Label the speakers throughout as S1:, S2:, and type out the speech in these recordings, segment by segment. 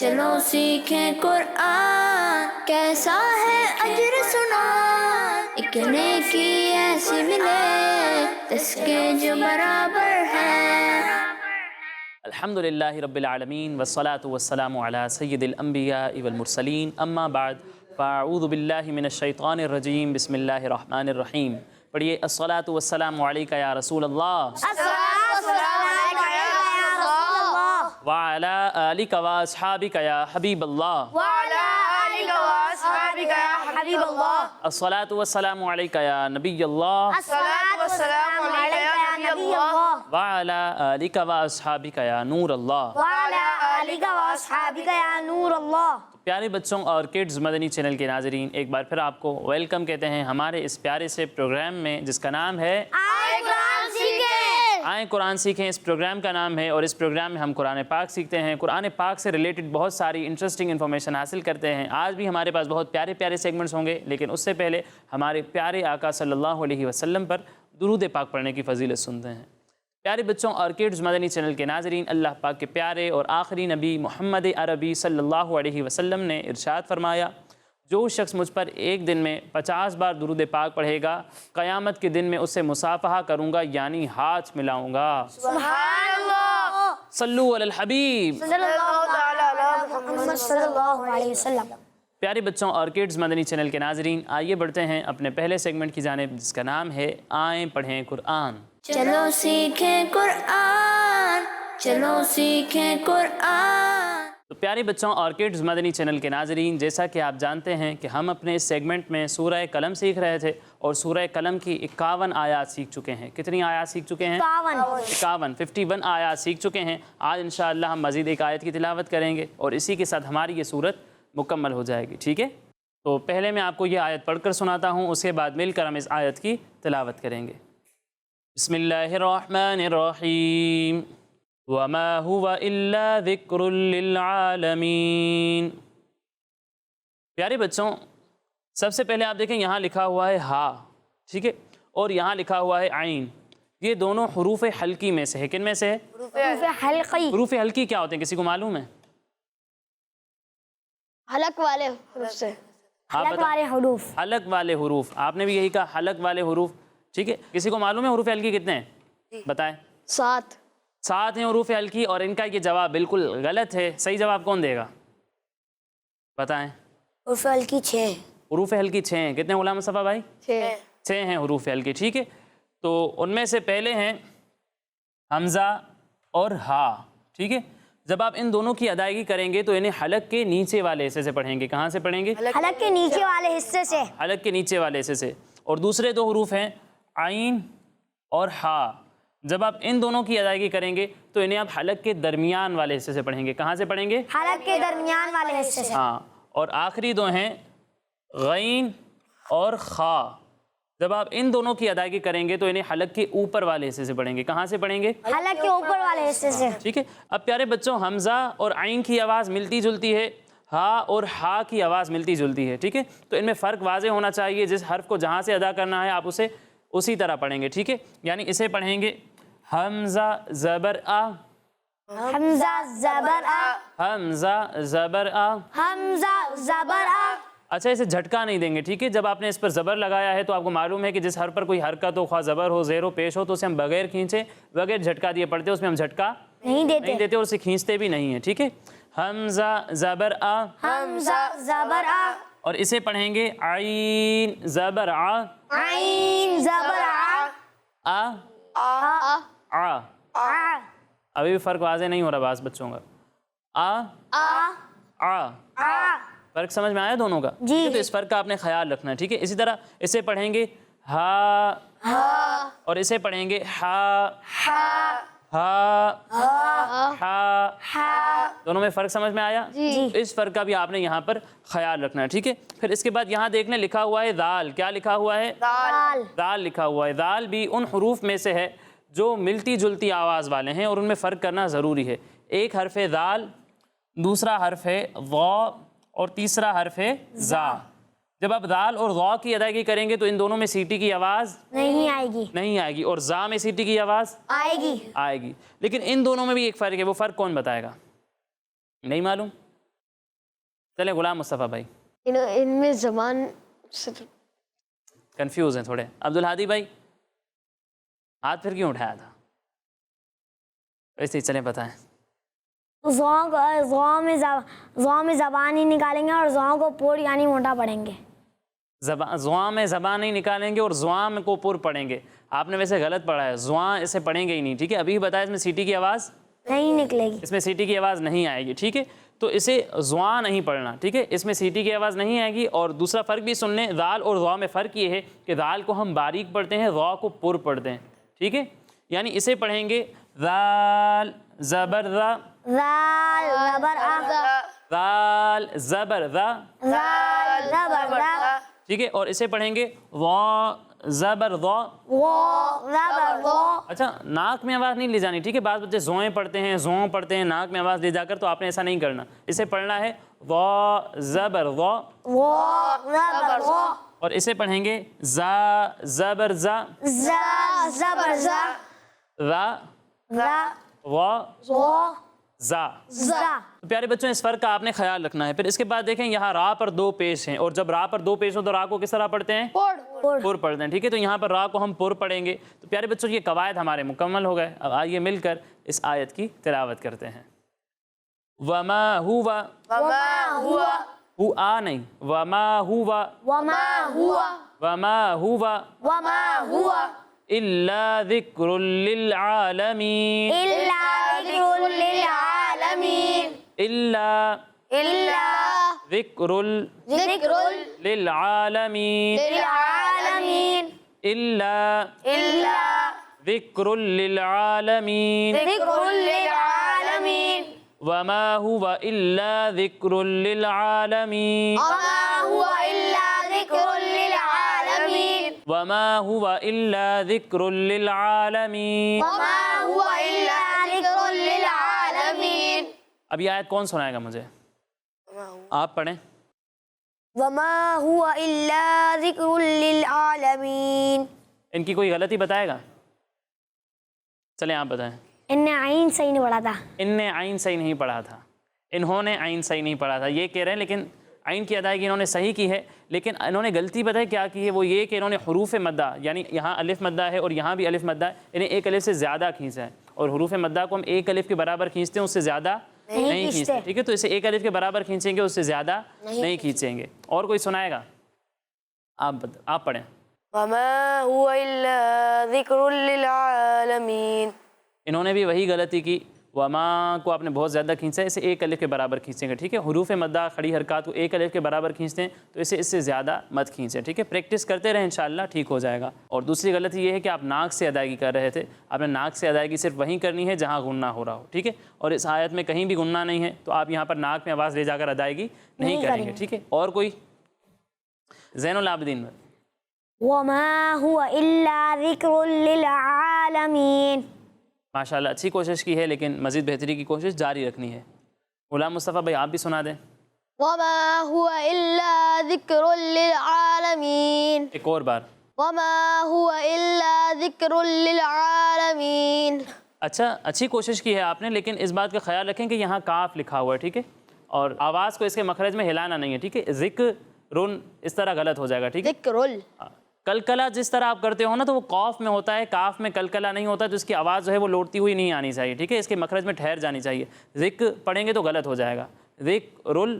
S1: چلو سیکھیں قرآن، کیسا ہے اجر سنا، ایک نیکی ایسی ملے جس کے جو برابر ہے۔
S2: الحمدللہ رب العالمین والصلاة والسلام علی سید الانبیاء والمرسلین، اما بعد فاعوذ باللہ من الشیطان الرجیم، بسم اللہ الرحمن الرحیم۔ پڑھیے الصلاة والسلام علیکہ یا رسول اللہ وعلی آلکہ واصحابکہ یا حبیب اللہ الصلاة والسلام علیکہ یا نبی اللہ وعلی آلکہ واصحابکہ یا نور اللہ۔ پیارے بچوں اور کڈز مدنی چینل کے ناظرین، ایک بار پھر آپ کو ویلکم کہتے ہیں ہمارے اس پیارے سے پروگرام میں جس کا نام ہے آئیں قرآن سیکھیں۔ اس پروگرام کا نام ہے اور اس پروگرام میں ہم قرآن پاک سیکھتے ہیں، قرآن پاک سے ریلیٹڈ بہت ساری انٹرسٹنگ انفارمیشن حاصل کرتے ہیں۔ آج بھی ہمارے پاس بہت پیارے پیارے سیگمنٹس ہوں گے، لیکن اس سے پہلے ہمارے پیارے آقا صلی اللہ علیہ وسلم پر درود پاک پڑھنے کی فضیلت سنتے ہیں۔ پیارے بچوں اور کڈز مدنی چینل کے ناظرین، اللہ پاک کے پیارے اور آخری نبی محمد عربی صلی اللہ علیہ وسلم نے ارشاد فرمایا، جو شخص مجھ پر ایک دن میں 50 بار درود پاک پڑھے گا، قیامت کے دن میں اس سے مصافحہ کروں گا، یعنی ہاتھ ملاؤں گا۔
S3: سبحان اللہ،
S2: صلو علی الحبیب
S3: صلی اللہ علیہ وسلم۔
S2: پیارے بچوں اور کڈز مدنی چینل کے ناظرین، آئیے بڑھتے ہیں اپنے پہلے سیگمنٹ کی جانب جس کا نام ہے آئیں پڑھیں قرآن۔
S1: چلو سیکھیں قرآن، چلو سیکھیں قرآن۔
S2: تو پیارے بچوں اور کڈز مدنی چینل کے ناظرین، جیسا کہ آپ جانتے ہیں کہ ہم اپنے اس سیگمنٹ میں سورہ قلم سیکھ رہے تھے اور سورہ قلم کی 51 آیات سیکھ چکے ہیں۔ کتنی آیات سیکھ چکے ہیں؟ 51 آیات سیکھ چکے ہیں۔ آج انشاءاللہ ہم مزید ایک آیت کی تلاوت کریں گے اور اسی کے ساتھ ہماری یہ سورت مکمل ہو جائے گی، ٹھیک ہے؟ تو پہلے میں آپ کو یہ آیت پڑھ کر سناتا ہوں، اس کے بعد مل کر ہم اس آیت کی تلاوت کریں گے۔ بسم اللہ الرحمن الرحیم، وما هو الا ذکر للعالمین۔ پیارے بچوں، سب سے پہلے آپ دیکھیں یہاں لکھا ہوا ہے ہا، ٹھیک ہے، اور یہاں لکھا ہوا ہے عین۔ یہ دونوں حروف حلقی میں سے ہے۔ کن میں سے ہے؟
S3: حروف حلقی۔
S2: حروف حلقی کیا ہوتے ہیں، کسی کو معلوم ہے؟
S3: حلق والے حروف سے۔
S2: آپ
S3: حلق والے حروف۔
S2: حلق والے حروف، آپ نے بھی یہی کہا، حلق والے حروف، ٹھیک ہے۔ کسی کو معلوم ہے حروف حلقی کتنے ہیں؟ بتائیں۔ 7 ہیں حروف حلقی، اور ان کا یہ جواب بالکل غلط ہے۔ صحیح جواب کون دے گا؟ بتائیں۔
S3: حروف حلقی 6۔
S2: حروف حلقی 6 ہیں۔ کتنے غلام مصطفیٰ بھائی؟ 6 ہیں حروف حلقی، ٹھیک ہے۔ تو ان میں سے پہلے ہیں حمزہ اور ہا، ٹھیک ہے۔ جب آپ ان دونوں کی ادائیگی کریں گے تو انہیں حلق کے نیچے والے حصے سے پڑھیں گے۔ کہاں سے پڑھیں گے؟
S3: حلق کے نیچے والے حصے سے۔
S2: حلق کے نیچے والے حصے سے۔ اور دوسرے دو حروف ہیں عین اور ہا، جب آپ ان دونوں کی ادائیگی کریں گے تو انہیں آپ حلق کے درمیان والے حصے سے پڑھیں گے۔ کہاں سے پڑھیں گے؟
S3: حلق کے درمیان والے حصے سے۔
S2: ہاں، اور آخری دو ہیں غین اور خا، جب آپ ان دونوں کی ادائیگی کریں گے تو انہیں حلق کے اوپر والے حصے سے پڑھیں گے۔ کہاں سے پڑھیں گے؟
S3: حلق کے اوپر والے حصے سے،
S2: ٹھیک ہے۔ اب پیارے بچوں، حمزہ اور عین کی آواز ملتی جلتی ہے، ہا اور ہا کی آواز ملتی جلتی ہے، ٹھیک ہے۔ تو ان میں فرق واضح ہونا چاہیے، جس حرف کو جہاں سے ادا کرنا ہے آپ اسے اسی طرح پڑھیں گے، ٹھیک ہے۔ یعنی اسے پڑھیں گے حمزہ زبر آ،
S3: حمزہ زبر آ،
S2: حمزہ زبر آ۔
S3: حمزہ زبر آ۔
S2: اچھا، اسے جھٹکا نہیں دیں گے، ٹھیک ہے۔ جب آپ نے اس پر زبر لگایا ہے تو آپ کو معلوم ہے کہ جس حرف پر کوئی حرکت ہو، خواہ زبر ہو، زیر ہو، پیش ہو، تو اسے ہم بغیر کھینچے، بغیر جھٹکا دیے پڑھتے ہیں، اس میں ہم جھٹکا
S3: نہیں دیتے
S2: اور اسے کھینچتے بھی نہیں ہیں، ٹھیک ہے۔ حمزہ زبر آ،
S3: حمزہ زبر آ،
S2: اور اسے پڑھیں گے عین زبر آ،
S3: عین زبر آ،
S2: آ
S3: آ،
S2: آ۔
S3: آ،
S2: ابھی بھی فرق واضح نہیں ہو رہا بعض بچوں کا۔ آ
S3: آ،
S2: آ،
S3: آ۔
S2: فرق سمجھ میں آیا دونوں کا؟
S3: جی۔
S2: تو اس فرق کا آپ نے خیال رکھنا ہے، ٹھیک ہے۔ اسی طرح اسے پڑھیں گے ہا، اور اسے پڑھیں گے ہا، ہا، ہا۔ دونوں میں فرق سمجھ میں آیا؟
S3: جی۔
S2: اس فرق کا بھی آپ نے یہاں پر خیال رکھنا ہے، ٹھیک ہے۔ پھر اس کے بعد یہاں دیکھنے لکھا ہوا ہے دال۔ کیا لکھا ہوا ہے؟
S3: دال۔
S2: دال لکھا ہوا ہے۔ دال بھی ان حروف میں سے ہے جو ملتی جلتی آواز والے ہیں اور ان میں فرق کرنا ضروری ہے۔ ایک حرف ہے دال، دوسرا حرف ہے ضا، اور تیسرا حرف ہے زا۔ جب آپ دال اور ضا کی ادائیگی کریں گے تو ان دونوں میں سیٹی کی آواز
S3: نہیں آئے گی،
S2: اور زا میں سیٹی کی آواز
S3: آئے گی۔
S2: لیکن ان دونوں میں بھی ایک فرق ہے، وہ فرق کون بتائے گا؟ نہیں معلوم؟ چلے غلام مصطفیٰ بھائی
S3: ان میں زبان
S2: کنفیوز ہیں تھوڑے. عبدالہادی بھائی ہاتھ پھر کیوں اٹھایا تھا؟ ایسے ہی چلیں بتائیں.
S3: زواں میں زبان ہی نکالیں گے اور زواں کو پور یعنی موٹا پڑھیں گے.
S2: زواں میں زبان نہیں نکالیں گے اور زواں کو پر پڑھیں گے. آپ نے ویسے غلط پڑھا ہے, زواں اسے پڑھیں گے ہی نہیں, ٹھیک ہے. ابھی بتایا اس میں سیٹی کی آواز
S3: نہیں نکلے گی,
S2: اس میں سیٹی کی آواز نہیں آئے گی, ٹھیک ہے. تو اسے زواں نہیں پڑھنا, ٹھیک ہے. اس میں سیٹی کی آواز نہیں آئے گی. اور دوسرا فرق بھی سن لیں, دال اور ضاء میں فرق یہ ہے کہ دال کو ہم باریک پڑھتے ہیں, ضاء کو پر پڑھتے ہیں, ٹھیک ہے. یعنی اسے پڑھیں گے ذال زبر ذا,
S3: زال زبر
S2: ذال زبر ذا,
S3: زال زبر ذا,
S2: ٹھیک ہے. اور اسے پڑھیں گے ضا زبر ضا.
S3: زبر ضا.
S2: اچھا ناک میں آواز نہیں لے جانی, ٹھیک ہے. بعض بچے زوئیں پڑھتے ہیں, زوں پڑھتے ہیں ناک میں آواز لے جا کر, تو آپ نے ایسا نہیں کرنا. اسے پڑھنا ہے ضا زبر ضا,
S3: زبر ضا.
S2: اور اسے پڑھیں گے زا زبر زا,
S3: زا زبر زا,
S2: را
S3: را
S2: وا
S3: ضا
S2: زا.
S3: زا.
S2: تو پیارے بچوں اس فرق کا آپ نے خیال رکھنا ہے. پھر اس کے بعد دیکھیں یہاں را پر دو پیش ہیں, اور جب را پر دو پیش ہو تو را کو کس طرح پڑھتے ہیں؟ پر پڑھتے ہیں, ٹھیک ہے. تو یہاں پر را کو ہم پر پڑھیں گے. تو پیارے بچوں یہ قواعد ہمارے مکمل ہو گئے. اب آئیے مل کر اس آیت کی تلاوت کرتے ہیں. وما ہوا, ہوا نہیں, وما ہوا,
S3: وما ہوا,
S2: وما ہوا
S3: وما ہوا
S2: الا ذکر للعالمین,
S3: الا ذکر للعالمین,
S2: الا
S3: الا
S2: ذکر
S3: ذکر
S2: للعالمین,
S3: للعالمین,
S2: الا
S3: الا
S2: ذکر للعالمین,
S3: ذکر للعالمین,
S2: وما هو الا ذکر للعالمین,
S3: وما هو الا ذکر للعالمین,
S2: وما هو الا ذکر للعالمین.
S3: وما هو الا ذکر للعالمین.
S2: اب یہ آیت کون سنائے گا مجھے؟ آپ پڑھیں.
S3: وما هو الا ذکر للعالمین.
S2: ان کی کوئی غلطی بتائے گا؟ چلیں آپ بتائیں.
S3: ان نے عین صحیح نہیں پڑھا تھا.
S2: ان نے عین صحیح نہیں پڑھا تھا, انہوں نے عین صحیح نہیں پڑھا تھا, یہ کہہ رہے ہیں. لیکن عین کی ادائیگی انہوں نے صحیح کی ہے, لیکن انہوں نے غلطی بتائی کیا کی ہے, وہ یہ کہ انہوں نے حروف مدہ, یعنی یہاں الف مدہ ہے اور یہاں بھی الف مدہ ہے, انہیں ایک الف سے زیادہ کھینچا ہے. اور حروف مدہ کو ہم ایک الف کے برابر کھینچتے ہیں, اس سے زیادہ نہیں کھینچتے, ٹھیک ہے. تو اسے ایک الف کے برابر کھینچیں گے, اس سے زیادہ نہیں کھینچیں گے. اور کوئی سنائے گا؟ آپ پڑھیں.
S4: وما هو الا ذکر للعالمین.
S2: انہوں نے بھی وہی غلطی کی, وما کو آپ نے بہت زیادہ کھینچا ہے, اسے ایک الف کے برابر کھینچیں گے, ٹھیک ہے. حروف مدہ کھڑی حرکات کو ایک الف کے برابر کھینچتے ہیں, تو اسے اس سے زیادہ مت کھینچیں, ٹھیک ہے. پریکٹس کرتے رہیں, انشاءاللہ ٹھیک ہو جائے گا. اور دوسری غلطی یہ ہے کہ آپ ناک سے ادائیگی کر رہے تھے. آپ نے ناک سے ادائیگی صرف وہیں کرنی ہے جہاں غنہ ہو رہا ہو, ٹھیک ہے. اور اس آیت میں کہیں بھی غنہ نہیں ہے, تو آپ یہاں پر ناک میں آواز لے جا کر ادائیگی نہیں کریں گے, ٹھیک ہے. اور کوئی؟ زین العابدین میں.
S3: وما هو الا ذکر للعالمین.
S2: ماشاءاللہ اچھی کوشش کی ہے, لیکن مزید بہتری کی کوشش جاری رکھنی ہے. غلام مصطفیٰ بھائی آپ بھی سنا دیں.
S4: وما هو الا ذکر للعالمین.
S2: ایک اور بار.
S4: وما هو الا ذکر للعالمین.
S2: اچھا اچھی کوشش کی ہے آپ نے, لیکن اس بات کا خیال رکھیں کہ یہاں کاف لکھا ہوا ہے, ٹھیک ہے. اور آواز کو اس کے مخرج میں ہلانا نہیں ہے, ٹھیک ہے. ذکرن اس طرح غلط ہو جائے گا, ٹھیک ہے.
S4: ذکر
S2: کلکلا جس طرح آپ کرتے ہو نا, تو وہ قاف میں ہوتا ہے, کاف میں کلکلا نہیں ہوتا, تو اس کی آواز جو ہے وہ لوٹتی ہوئی نہیں آنی چاہیے, ٹھیک ہے. اس کے مخرج میں ٹھہر جانی چاہیے. ذکر پڑھیں گے تو غلط ہو جائے گا. ذکرل,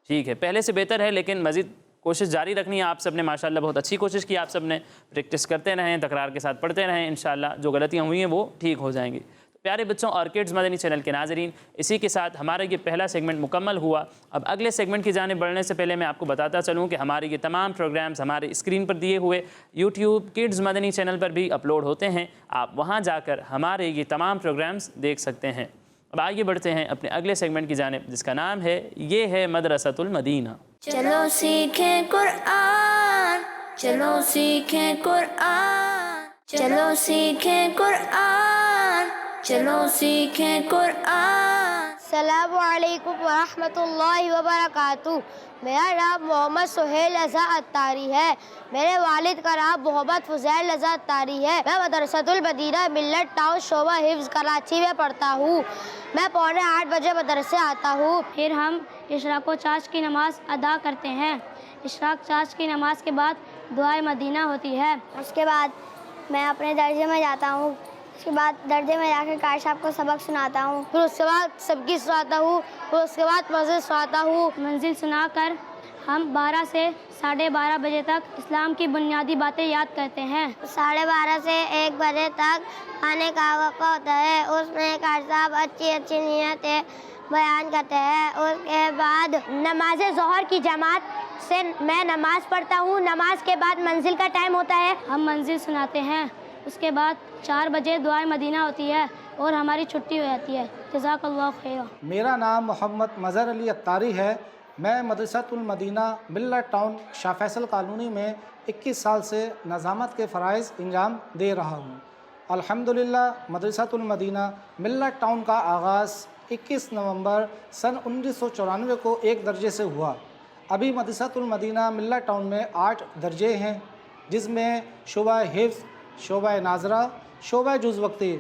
S2: ٹھیک ہے, پہلے سے بہتر ہے, لیکن مزید کوشش جاری رکھنی ہے آپ سب نے. ماشاءاللہ بہت اچھی کوشش کی آپ سب نے. پریکٹس کرتے رہیں, تکرار کے ساتھ پڑھتے رہیں, انشاءاللہ جو غلطیاں ہوئی ہیں وہ ٹھیک ہو جائیں گی. پیارے بچوں اور کڈز مدنی چینل کے ناظرین, اسی کے ساتھ ہمارا یہ پہلا سیگمنٹ مکمل ہوا. اب اگلے سیگمنٹ کی جانب بڑھنے سے پہلے میں آپ کو بتاتا چلوں کہ ہمارے یہ تمام پروگرامز ہمارے اسکرین پر دیے ہوئے یوٹیوب کڈز مدنی چینل پر بھی اپلوڈ ہوتے ہیں. آپ وہاں جا کر ہمارے یہ تمام پروگرامز دیکھ سکتے ہیں. اب آگے بڑھتے ہیں اپنے اگلے سیگمنٹ کی جانب, جس کا نام ہے یہ ہے مدرسۃ المدینہ.
S1: چلو سیکھیں قرآن, چلو سیکھیں قرآن, چلو سیکھیں قرآن, چلو سیکھیں قرآن.
S4: السلام علیکم ورحمۃ اللہ وبرکاتہ۔ میرا نام محمد سہیل رضا اتاری ہے۔ میرے والد کا نام محمد فضیل رضا اتاری ہے۔ میں مدرسۃ المدینہ ملت ٹاؤن شعبہ حفظ کراچی میں پڑھتا ہوں۔ میں 7:45 بجے مدرسے آتا ہوں۔
S3: پھر ہم اشراق و چاش کی نماز ادا کرتے ہیں۔ اشراق چاش کی نماز کے بعد دعائے مدینہ ہوتی ہے۔
S5: اس کے بعد میں اپنے درجے میں جاتا ہوں۔ اس کے بعد درجے میں جا کے قاری صاحب کو سبق سناتا ہوں۔
S4: پھر اس کے بعد سبکی سناتا ہوں۔ پھر اس کے بعد منزل سناتا ہوں۔
S3: منزل سنا کر ہم 12 سے 12:30 بجے تک اسلام کی بنیادی باتیں یاد کرتے ہیں۔
S5: 12:30 سے 1 بجے تک کھانے کا وقت ہوتا ہے۔ اس میں قاری صاحب اچھی نیتیں بیان کرتے ہیں۔ اس کے بعد
S3: نماز ظہر کی جماعت سے میں نماز پڑھتا ہوں۔ نماز کے بعد منزل کا ٹائم ہوتا ہے، ہم منزل سناتے ہیں۔ اس کے بعد 4 بجے دعائے مدینہ ہوتی ہے اور ہماری چھٹی ہو جاتی ہے۔ جزاک اللہ خیر۔
S6: میرا نام محمد مظہر علی اتاری ہے۔ میں مدرسۃ المدینہ ملت ٹاؤن شاہ فیصل کالونی میں 21 سال سے نظامت کے فرائض انجام دے رہا ہوں۔ الحمدللہ مدرسۃ المدینہ ملت ٹاؤن کا آغاز 21 نومبر سن 1994 کو 1 درجے سے ہوا۔ ابھی مدرسۃ المدینہ ملت ٹاؤن میں 8 درجے ہیں، جس میں شعبہ حفظ، شعبہ ناظرہ، شعبہ جز وقتی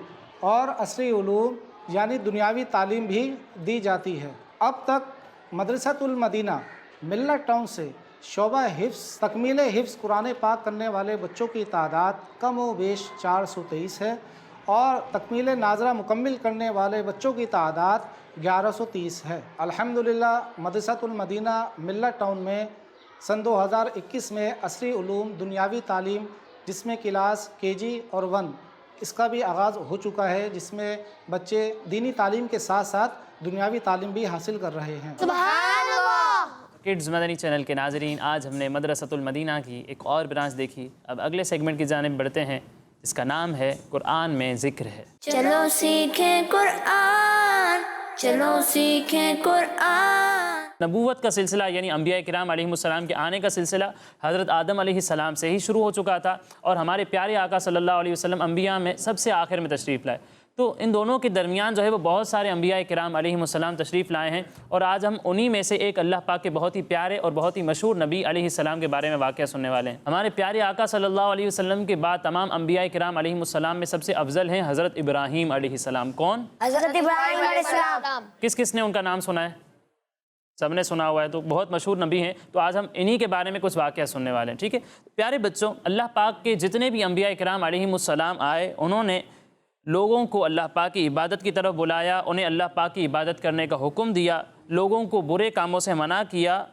S6: اور عصری علوم یعنی دنیاوی تعلیم بھی دی جاتی ہے۔ اب تک مدرسۃ المدینہ ملت ٹاؤن سے شعبہ حفظ تکمیل حفظ قرآن پاک کرنے والے بچوں کی تعداد کم و بیش 423 ہے اور تکمیل ناظرہ مکمل کرنے والے بچوں کی تعداد 1130 ہے۔ الحمدللہ مدرسۃ المدینہ ملت ٹاؤن میں سن 2021 میں عصری علوم دنیاوی تعلیم جس میں کلاس KG اور 1 اس کا بھی آغاز ہو چکا ہے، جس میں بچے دینی تعلیم کے ساتھ ساتھ دنیاوی تعلیم بھی حاصل کر رہے ہیں۔
S4: سبحان اللہ۔
S2: کڈز مدنی چینل کے ناظرین، آج ہم نے مدرسۃ المدینہ کی ایک اور برانچ دیکھی۔ اب اگلے سیگمنٹ کی جانب بڑھتے ہیں، جس کا نام ہے قرآن میں ذکر ہے۔
S1: چلو سیکھیں قرآن، چلو سیکھیں قرآن۔
S2: نبوت کا سلسلہ یعنی انبیاء کرام علیہ السلام کے آنے کا سلسلہ حضرت آدم علیہ السلام سے ہی شروع ہو چکا تھا، اور ہمارے پیارے آقا صلی اللہ علیہ وسلم انبیاء میں سب سے آخر میں تشریف لائے۔ تو ان دونوں کے درمیان جو ہے وہ بہت سارے انبیاء کرام علیہ السلام تشریف لائے ہیں، اور آج ہم انہی میں سے ایک اللہ پاک کے بہت ہی پیارے اور بہت ہی مشہور نبی علیہ السلام کے بارے میں واقعہ سننے والے ہیں۔ ہمارے پیارے آقا صلی اللہ علیہ وسلم کے بعد تمام انبیاء کرام علیہ السلام میں سب سے افضل ہیں حضرت ابراہیم علیہ السلام۔ کون؟
S5: حضرت ابراہیم علیہ السلام۔
S2: کس کس نے ان کا نام سنا ہے؟ سب نے سنا ہوا ہے، تو بہت مشہور نبی ہیں۔ تو آج ہم انہی کے بارے میں کچھ واقعہ سننے والے ہیں، ٹھیک ہے؟ پیارے بچوں، اللہ پاک کے جتنے بھی انبیاء کرام علیہ السلام آئے، انہوں نے لوگوں کو اللہ پاک کی عبادت کی طرف بلایا، انہیں اللہ پاک کی عبادت کرنے کا حکم دیا، لوگوں کو برے کاموں سے منع کیا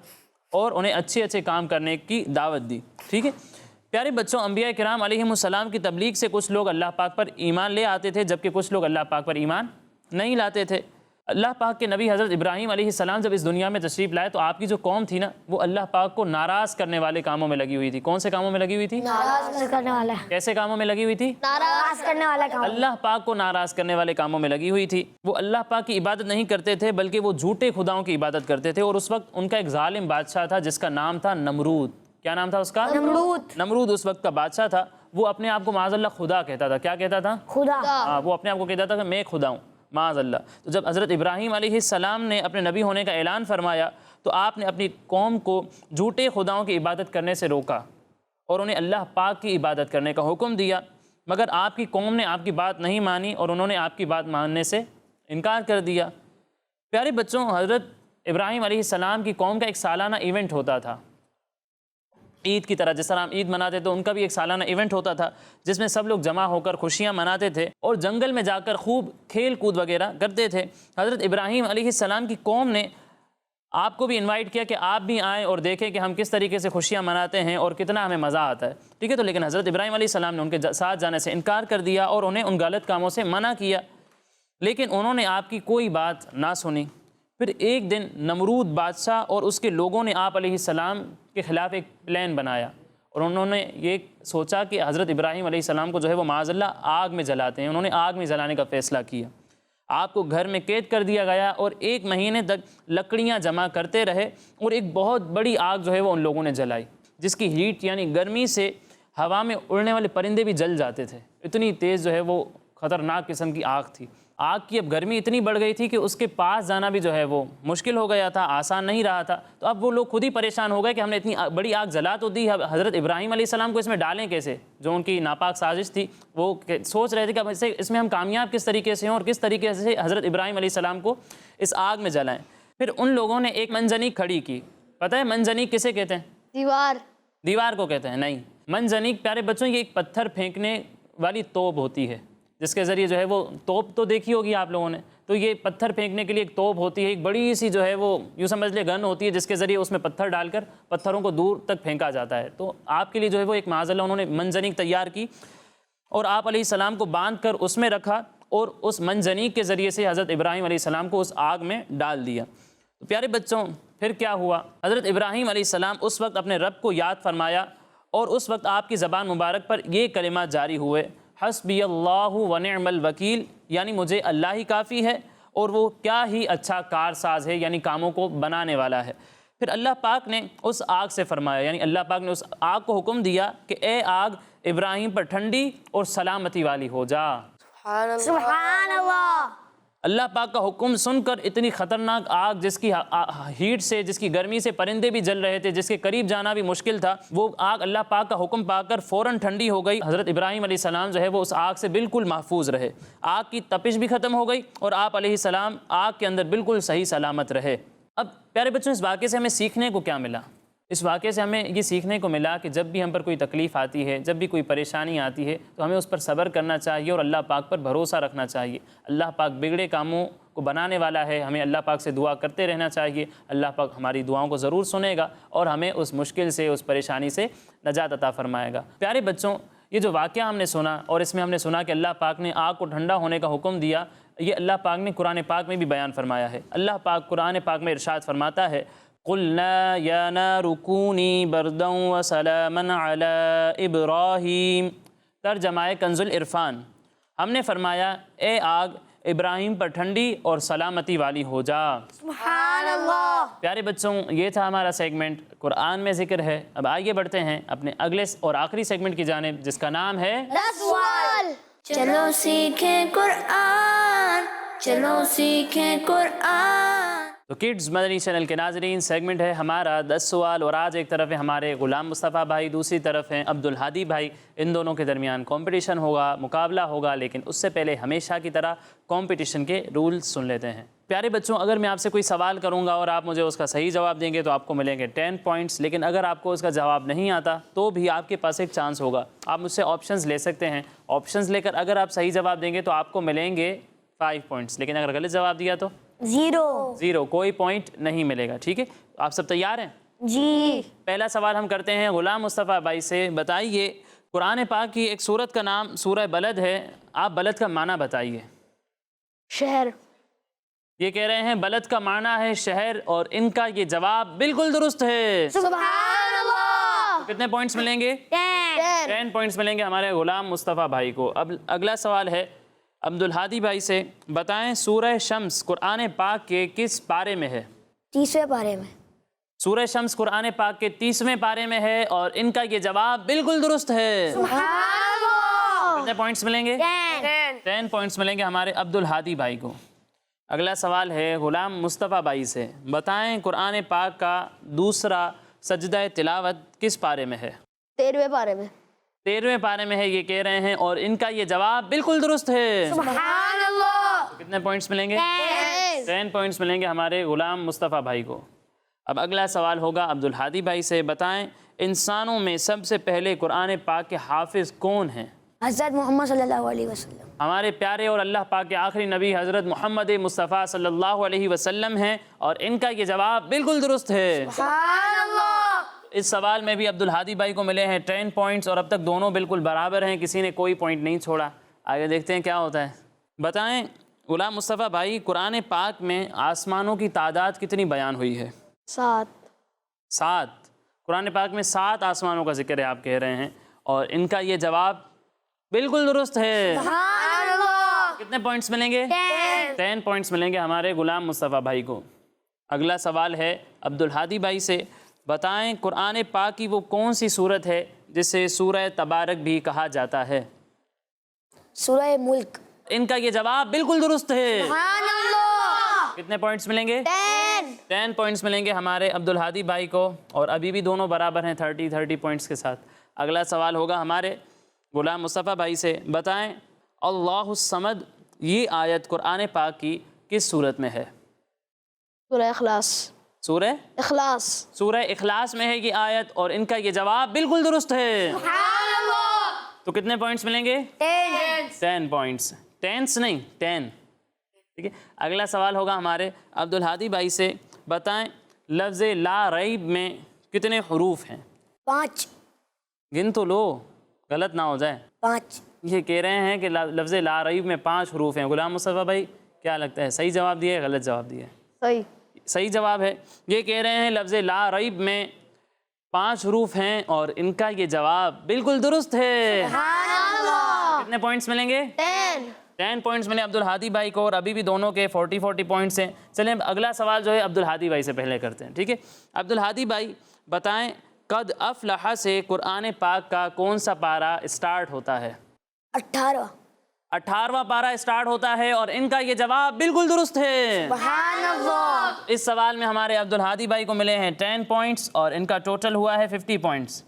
S2: اور انہیں اچھے اچھے کام کرنے کی دعوت دی، ٹھیک ہے؟ پیارے بچوں، انبیاء کرام علیہ السلام کی تبلیغ سے کچھ لوگ اللہ پاک پر ایمان لے آتے تھے، جبکہ کچھ لوگ اللہ پاک پر ایمان نہیں لاتے تھے۔ اللہ پاک کے نبی حضرت ابراہیم علیہ السلام جب اس دنیا میں تشریف لائے تو آپ کی جو قوم تھی نا، وہ اللہ پاک کو ناراض کرنے والے کاموں میں لگی ہوئی تھی۔ کون سے کاموں میں لگی ہوئی تھی؟
S3: ناراض کرنے والا ہے،
S2: کیسے کاموں میں لگی ہوئی تھی؟
S3: ناراض کرنے والا کام۔
S2: اللہ پاک کو ناراض کرنے والے کاموں میں لگی ہوئی تھی۔ وہ اللہ پاک کی عبادت نہیں کرتے تھے، بلکہ وہ جھوٹے خداؤں کی عبادت کرتے تھے، اور اس وقت ان کا ایک ظالم بادشاہ تھا جس کا نام تھا نمرود۔ کیا نام تھا اس کا؟ نمرود اس وقت کا بادشاہ تھا۔ وہ اپنے آپ کو معاذ اللہ خدا کہتا تھا۔ کیا کہتا تھا؟
S3: خدا۔
S2: وہ اپنے آپ کو کہتا تھا کہ میں خدا ہوں، معاذ اللہ۔ تو جب حضرت ابراہیم علیہ السلام نے اپنے نبی ہونے کا اعلان فرمایا تو آپ نے اپنی قوم کو جھوٹے خداؤں کی عبادت کرنے سے روکا اور انہیں اللہ پاک کی عبادت کرنے کا حکم دیا، مگر آپ کی قوم نے آپ کی بات نہیں مانی اور انہوں نے آپ کی بات ماننے سے انکار کر دیا۔ پیارے بچوں، حضرت ابراہیم علیہ السلام کی قوم کا ایک سالانہ ایونٹ ہوتا تھا، عید کی طرح۔ جس طرح ہم عید مناتے تو ان کا بھی ایک سالانہ ایونٹ ہوتا تھا، جس میں سب لوگ جمع ہو کر خوشیاں مناتے تھے اور جنگل میں جا کر خوب کھیل کود وغیرہ کرتے تھے۔ حضرت ابراہیم علیہ السلام کی قوم نے آپ کو بھی انوائٹ کیا کہ آپ بھی آئیں اور دیکھیں کہ ہم کس طریقے سے خوشیاں مناتے ہیں اور کتنا ہمیں مزہ آتا ہے، ٹھیک ہے؟ تو لیکن حضرت ابراہیم علیہ السلام نے ان کے ساتھ جانے سے انکار کر دیا اور انہیں ان غلط کاموں سے منع کیا، لیکن انہوں نے آپ کی کوئی بات نہ سنی۔ پھر ایک دن نمرود بادشاہ اور اس کے لوگوں نے آپ علیہ السلام کے خلاف ایک پلان بنایا، اور انہوں نے یہ سوچا کہ حضرت ابراہیم علیہ السلام کو جو ہے وہ معاذ اللہ آگ میں جلاتے ہیں۔ انہوں نے آگ میں جلانے کا فیصلہ کیا۔ آپ کو گھر میں قید کر دیا گیا اور 1 مہینے تک لکڑیاں جمع کرتے رہے، اور ایک بہت بڑی آگ جو ہے وہ ان لوگوں نے جلائی، جس کی ہیٹ یعنی گرمی سے ہوا میں اڑنے والے پرندے بھی جل جاتے تھے۔ اتنی تیز جو ہے وہ خطرناک قسم کی آگ تھی۔ آگ کی اب گرمی اتنی بڑھ گئی تھی کہ اس کے پاس جانا بھی جو ہے وہ مشکل ہو گیا تھا، آسان نہیں رہا تھا. تو اب وہ لوگ خود ہی پریشان ہو گئے کہ ہم نے اتنی بڑی آگ جلا تو دی، حضرت ابراہیم علیہ السلام کو اس میں ڈالیں کیسے؟ جو ان کی ناپاک سازش تھی، وہ سوچ رہے تھے کہ اب اس میں ہم کامیاب کس طریقے سے ہوں اور کس طریقے سے حضرت ابراہیم علیہ السلام کو اس آگ میں جلائیں. پھر ان لوگوں نے ایک منجنیق کھڑی کی. پتہ ہے منجنیق کسے کہتے ہیں؟ دیوار کو کہتے ہیں. نہیں، منجنیق پیارے بچوں یہ ایک پتھر پھینکنے والی توپ ہوتی ہے، جس کے ذریعے جو ہے وہ توپ تو دیکھی ہوگی آپ لوگوں نے. تو یہ پتھر پھینکنے کے لیے ایک توپ ہوتی ہے، ایک بڑی سی جو ہے وہ یوں سمجھ لے گن ہوتی ہے، جس کے ذریعے اس میں پتھر ڈال کر پتھروں کو دور تک پھینکا جاتا ہے. تو آپ کے لیے جو ہے وہ ایک معاذ اللہ انہوں نے منجنیق تیار کی اور آپ علیہ السلام کو باندھ کر اس میں رکھا اور اس منجنیق کے ذریعے سے حضرت ابراہیم علیہ السلام کو اس آگ میں ڈال دیا. تو پیارے بچوں پھر کیا ہوا؟ حضرت ابراہیم علیہ السلام اس وقت اپنے رب کو یاد فرمایا اور اس وقت آپ کی زبان مبارک پر یہ کلمات جاری ہوئے، حسبی اللہ ونعم الوکیل، یعنی مجھے اللہ ہی کافی ہے اور وہ کیا ہی اچھا کارساز ہے، یعنی کاموں کو بنانے والا ہے. پھر اللہ پاک نے اس آگ سے فرمایا، یعنی اللہ پاک نے اس آگ کو حکم دیا کہ اے آگ ابراہیم پر ٹھنڈی اور سلامتی والی ہو جا.
S3: سبحان اللہ.
S2: اللہ پاک کا حکم سن کر اتنی خطرناک آگ جس کی ہیٹ سے، جس کی گرمی سے پرندے بھی جل رہے تھے، جس کے قریب جانا بھی مشکل تھا، وہ آگ اللہ پاک کا حکم پا کر فوراً ٹھنڈی ہو گئی. حضرت ابراہیم علیہ السلام جو ہے وہ اس آگ سے بالکل محفوظ رہے، آگ کی تپش بھی ختم ہو گئی اور آپ علیہ السلام آگ کے اندر بالکل صحیح سلامت رہے. اب پیارے بچوں اس واقعے سے ہمیں سیکھنے کو کیا ملا؟ اس واقعے سے ہمیں یہ سیکھنے کو ملا کہ جب بھی ہم پر کوئی تکلیف آتی ہے، جب بھی کوئی پریشانی آتی ہے تو ہمیں اس پر صبر کرنا چاہیے اور اللہ پاک پر بھروسہ رکھنا چاہیے. اللہ پاک بگڑے کاموں کو بنانے والا ہے، ہمیں اللہ پاک سے دعا کرتے رہنا چاہیے. اللہ پاک ہماری دعاؤں کو ضرور سنے گا اور ہمیں اس مشکل سے، اس پریشانی سے نجات عطا فرمائے گا. پیارے بچوں یہ جو واقعہ ہم نے سنا اور اس میں ہم نے سنا کہ اللہ پاک نے آگ کو ٹھنڈا ہونے کا حکم دیا، یہ اللہ پاک نے قرآن پاک میں بھی بیان فرمایا ہے. اللہ پاک قرآن پاک میں ارشاد فرماتا ہے، قُلْنَا يَا نَارُ كُونِي بَرْدًا وَسَلَامًا عَلَىٰ إِبْرَاهِيمَ. ترجمہ کنز العرفان. ہم نے فرمایا اے آگ ابراہیم پر ٹھنڈی اور سلامتی والی ہو جا.
S3: سبحان اللہ.
S2: پیارے بچوں یہ تھا ہمارا سیگمنٹ قرآن میں ذکر ہے. اب آئیے بڑھتے ہیں اپنے اگلے اور آخری سیگمنٹ کی جانب، جس کا نام ہے
S3: 10 سوال.
S1: چلو سیکھیں قرآن، چلو سیکھیں قرآن.
S2: تو کڈز مدنی چینل کے ناظرین، سیگمنٹ ہے ہمارا 10 سوال، اور آج ایک طرف ہے ہمارے غلام مصطفیٰ بھائی، دوسری طرف ہیں عبدالہادی بھائی. ان دونوں کے درمیان کمپٹیشن ہوگا، مقابلہ ہوگا، لیکن اس سے پہلے ہمیشہ کی طرح کمپٹیشن کے رولز سن لیتے ہیں. پیارے بچوں اگر میں آپ سے کوئی سوال کروں گا اور آپ مجھے اس کا صحیح جواب دیں گے تو آپ کو ملیں گے 10 پوائنٹس، لیکن اگر آپ کو اس کا جواب نہیں آتا تو بھی آپ کے پاس ایک چانس ہوگا. آپ مجھ سے آپشنز لے سکتے ہیں، آپشنز لے کر اگر آپ صحیح جواب دیں گے تو آپ کو ملیں گے 5 پوائنٹس، لیکن اگر غلط جواب دیا تو 0 کوئی پوائنٹ نہیں ملے گا. ٹھیک ہے، آپ سب تیار ہیں؟
S3: جی.
S2: پہلا سوال ہم کرتے ہیں غلام مصطفیٰ بھائی سے. بتائیے قرآن پاک کی ایک سورت کا نام سورہ بلد ہے، آپ بلد کا معنی بتائیے.
S3: شہر.
S2: یہ کہہ رہے ہیں بلد کا معنی ہے شہر، اور ان کا یہ جواب بالکل درست ہے.
S3: سبحان اللہ.
S2: کتنے پوائنٹس ملیں گے؟ 10 پوائنٹس ملیں گے ہمارے غلام مصطفیٰ بھائی کو. اب اگلا سوال ہے عبدالہادی بھائی سے. بتائیں سورہ شمس قرآن پاک کے کس پارے میں ہے؟
S3: 30ویں پارے میں.
S2: سورہ شمس قرآن پاک کے 30ویں پارے میں ہے، اور ان کا یہ جواب بالکل درست ہے.
S3: سبحان اللہ.
S2: کتنے پوائنٹس ملیں گے؟ 10 پوائنٹس ملیں گے ہمارے عبدالہادی بھائی کو. اگلا سوال ہے غلام مصطفیٰ بھائی سے. بتائیں قرآن پاک کا دوسرا سجدہ تلاوت کس پارے میں ہے؟
S3: 13ویں پارے میں.
S2: 13ویں پارے میں ہے یہ کہہ رہے ہیں، اور ان کا یہ جواب بالکل درست ہے.
S3: سبحان اللہ.
S2: کتنے پوائنٹس ملیں گے؟ 10 پوائنٹس ملیں گے ہمارے غلام مصطفیٰ بھائی کو. اب اگلا سوال ہوگا عبدالہادی بھائی سے. بتائیں انسانوں میں سب سے پہلے قرآن پاک کے حافظ کون ہیں؟
S3: حضرت محمد صلی اللہ علیہ وسلم.
S2: ہمارے پیارے اور اللہ پاک کے آخری نبی حضرت محمد مصطفیٰ صلی اللہ علیہ وسلم ہیں، اور ان کا یہ جواب بالکل درست ہے.
S3: سبحان اللہ.
S2: اس سوال میں بھی عبدالہادی بھائی کو ملے ہیں 10 پوائنٹس، اور اب تک دونوں بالکل برابر ہیں، کسی نے کوئی پوائنٹ نہیں چھوڑا. آگے دیکھتے ہیں کیا ہوتا ہے. بتائیں غلام مصطفیٰ بھائی قرآن پاک میں آسمانوں کی تعداد کتنی بیان ہوئی ہے؟ 7. قرآن پاک میں 7 آسمانوں کا ذکر ہے آپ کہہ رہے ہیں، اور ان کا یہ جواب بالکل درست ہے.
S3: سبحان اللہ.
S2: کتنے پوائنٹس ملیں گے؟ 10 پوائنٹس ملیں گے ہمارے غلام مصطفیٰ بھائی کو. اگلا سوال ہے عبدالہادی بھائی سے. بتائیں قرآن پاک کی وہ کون سی سورت ہے جسے سورہ تبارک بھی کہا جاتا ہے؟
S3: سورہ ملک.
S2: ان کا یہ جواب بالکل درست ہے. کتنے پوائنٹس ملیں گے؟ 10 پوائنٹس ملیں گے ہمارے عبدالہادی بھائی کو، اور ابھی بھی دونوں برابر ہیں 30 پوائنٹس کے ساتھ. اگلا سوال ہوگا ہمارے غلام مصطفیٰ بھائی سے. بتائیں اللہ الصمد یہ آیت قرآن پاک کی کس صورت میں ہے؟
S4: سورہ اخلاص.
S2: سورہ
S4: اخلاص.
S2: سورہ اخلاص میں ہے یہ آیت، اور ان کا یہ جواب بالکل درست ہے. تو کتنے پوائنٹس ملیں گے؟ 10 پوائنٹس. 10 نہیں 10. ٹھیک ہے. اگلا سوال ہوگا ہمارے عبدالہادی بھائی سے. بتائیں لفظ لا ریب میں کتنے حروف ہیں؟
S3: 5.
S2: گن تو لو، غلط نہ ہو جائے.
S3: 5.
S2: یہ کہہ رہے ہیں کہ لفظ لا ریب میں 5 حروف ہیں. غلام مصطفیٰ بھائی کیا لگتا ہے، صحیح جواب دیا ہے غلط جواب دیا ہے؟
S4: صحیح.
S2: صحیح جواب ہے. یہ کہہ رہے ہیں لفظ لا ریب میں 5 حروف ہیں، اور ان کا یہ جواب بالکل درست ہے. کتنے پوائنٹس ملیں گے؟ 10 پوائنٹس ملیں عبدالہادی بھائی کو، اور ابھی بھی دونوں کے 40 پوائنٹس ہیں. چلیں اگلا سوال جو ہے عبدالہادی بھائی سے پہلے کرتے ہیں. ٹھیک ہے. عبدالہادی بھائی بتائیں قد افلح سے قرآن پاک کا کون سا پارہ اسٹارٹ ہوتا ہے؟
S3: 18.
S2: 18واں پارہ اسٹارٹ ہوتا ہے، اور ان کا یہ جواب بالکل درست ہے.
S3: سبحان اللہ.
S2: اس سوال میں ہمارے عبدالہادی بھائی کو ملے ہیں 10 پوائنٹس، اور ان کا ٹوٹل ہوا ہے 50 پوائنٹس.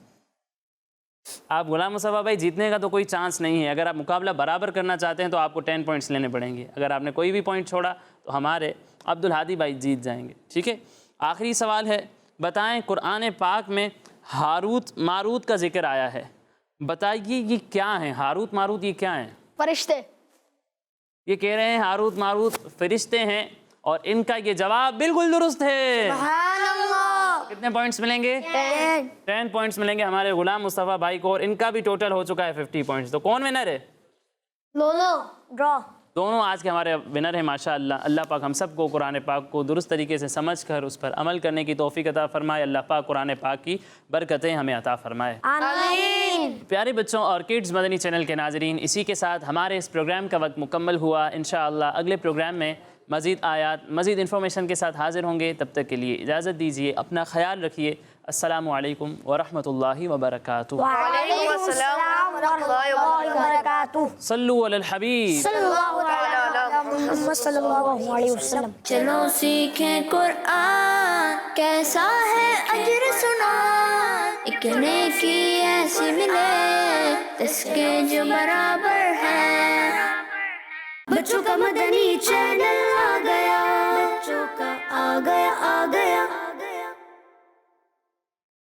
S2: آپ غلام مصطفیٰ بھائی جیتنے کا تو کوئی چانس نہیں ہے. اگر آپ مقابلہ برابر کرنا چاہتے ہیں تو آپ کو 10 پوائنٹس لینے پڑیں گے. اگر آپ نے کوئی بھی پوائنٹ چھوڑا تو ہمارے عبدالہادی بھائی جیت جائیں گے. ٹھیک ہے. آخری سوال ہے. بتائیں قرآن پاک میں ہاروت ماروت کا ذکر آیا ہے. بتائیے یہ کیا ہیں؟ ہاروت ماروت یہ کیا ہیں؟
S4: فرشتے.
S2: یہ کہہ رہے ہیں ہاروت ماروت فرشتے ہیں، اور ان کا یہ جواب بالکل درست ہے.
S3: سبحان اللہ.
S2: کتنے پوائنٹس ملیں گے؟ 10 پوائنٹس ملیں گے ہمارے غلام مصطفیٰ بھائی کو، اور ان کا بھی ٹوٹل ہو چکا ہے 50 پوائنٹس. تو کون ونر ہے؟
S3: ڈرا.
S2: دونوں آج کے ہمارے ونر ہیں ماشاء اللہ. اللہ پاک ہم سب کو قرآن پاک کو درست طریقے سے سمجھ کر اس پر عمل کرنے کی توفیق عطا فرمائے. اللہ پاک قرآن پاک کی برکتیں ہمیں عطا فرمائے.
S3: آمین.
S2: پیارے بچوں اور کڈز مدنی چینل کے ناظرین، اسی کے ساتھ ہمارے اس پروگرام کا وقت مکمل ہوا. انشاءاللہ اگلے پروگرام میں مزید آیات مزید انفارمیشن کے ساتھ حاضر ہوں گے. تب تک کے لیے اجازت دیجیے. اپنا خیال رکھیے. السلام علیکم ورحمۃ اللہ وبرکاتہ.
S3: وعلیکم السلام ورحمۃ اللہ وبرکاتہ.
S2: صلو علی الحبیب.
S3: صلی اللہ علیہ محمد صلی اللہ علیہ وسلم.
S1: چلو سیکھیں قرآن کیسا ہے اجر سنا، ایک نیکی ایسی ملے اس کے جو برابر ہے. بچوں کا مدنی چینل آ گیا، بچوں کا آ گیا